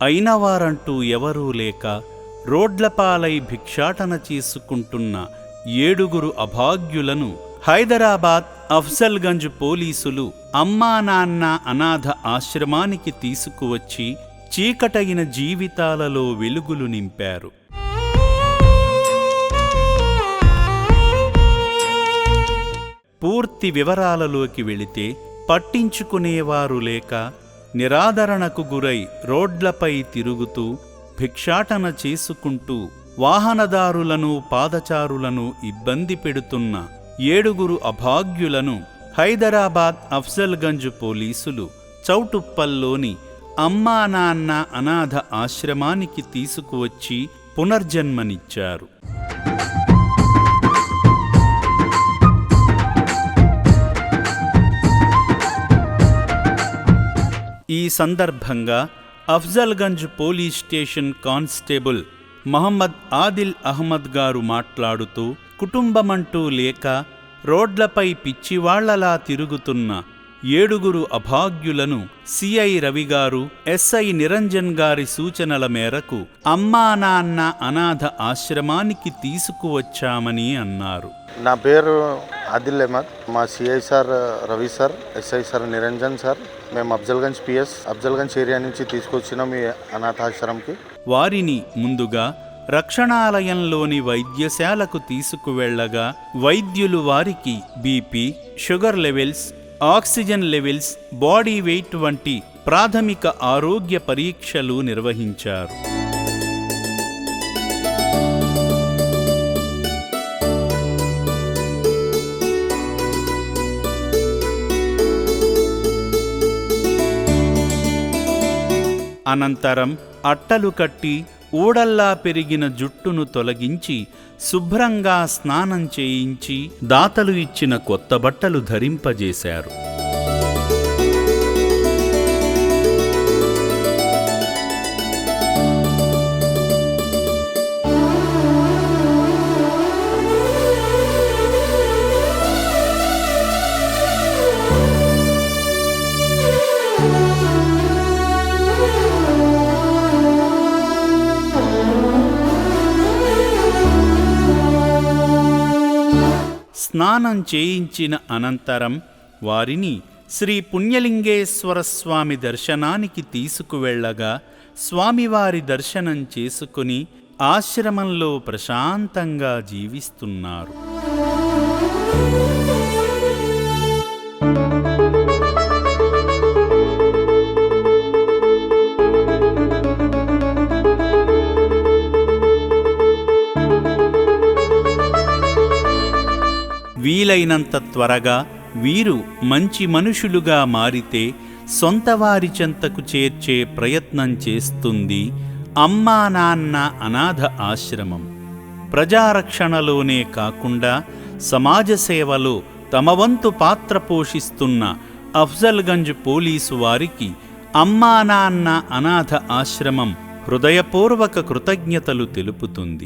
అయినవారంటూ ఎవరూ లేక రోడ్లపాలై భిక్షాటన చేసుకుంటున్న 7 అభాగ్యులను హైదరాబాద్ అఫ్జల్గంజ్ పోలీసులు అమ్మా నాన్న అనాథ ఆశ్రమానికి తీసుకువచ్చి చీకటైన జీవితాలలో వెలుగులు నింపారు. పూర్తి వివరాలలోకి వెళితే, పట్టించుకునేవారు లేక నిరాదరణకు గురై రోడ్లపై తిరుగుతూ భిక్షాటన చేసుకుంటూ వాహనదారులను పాదచారులను ఇబ్బంది పెడుతున్న 7 అభాగ్యులను హైదరాబాద్ అఫ్జల్గంజ్ పోలీసులు చౌటుప్పల్లోని అమ్మా నాన్న అనాథ ఆశ్రమానికి తీసుకువచ్చి పునర్జన్మనిచ్చారు. ఈ సందర్భంగా Afzalgunj police station constable Mohammed Adil Ahmed గారు మాట్లాడుతూ, కుటుంబమంటూ లేక రోడ్లపై పిచ్చివాళ్లలా తిరుగుతున్న 7 అభాగ్యులను సిఐ రవిగారు, ఎస్ఐ నిరంజన్ గారి సూచనల మేరకు అమ్మా నాన్న అనాథ ఆశ్రమానికి తీసుకువచ్చామని అన్నారు. నా పేరు ఆదిల్ అహ్మద్. మా CI sir Ravi sir, SI sir Niranjan sir, మేము అఫ్జల్గంజ్ పిఎస్ అఫ్జల్గంజ్ ఏరియా నుంచి తీసుకొచ్చినాం ఈ అనాథాశ్రమంకి. వారిని ముందుగా రక్షణాలయంలోని వైద్యశాలకు తీసుకువెళ్లగా వైద్యులు వారికి BP, sugar levels, oxygen levels, body weight వంటి ప్రాథమిక ఆరోగ్య పరీక్షలు నిర్వహించారు. అనంతరం అట్టలు కట్టి ఊడల్లా పెరిగిన జుట్టును తొలగించి శుభ్రంగా స్నానం చేయించి దాతలు ఇచ్చిన కొత్త బట్టలు ధరింపజేశారు. స్నానం చేయించిన అనంతరం వారిని శ్రీ పుణ్యలింగేశ్వర స్వామి దర్శనానికి తీసుకువెళ్లగా స్వామివారి దర్శనం చేసుకుని ఆశ్రమంలో ప్రశాంతంగా జీవిస్తున్నారు. వీలైనంత త్వరగా వీరు మంచి మనుషులుగా మారితే సొంతవారి చెంతకు చేర్చే ప్రయత్నం చేస్తుంది అమ్మా నాన్న అనాథ ఆశ్రమం. ప్రజారక్షణలోనే కాకుండా సమాజ సేవలో తమ వంతు పాత్ర పోషిస్తున్న అఫ్జల్గంజ్ పోలీసు వారికి అమ్మా నాన్న అనాథ ఆశ్రమం హృదయపూర్వక కృతజ్ఞతలు తెలుపుతుంది.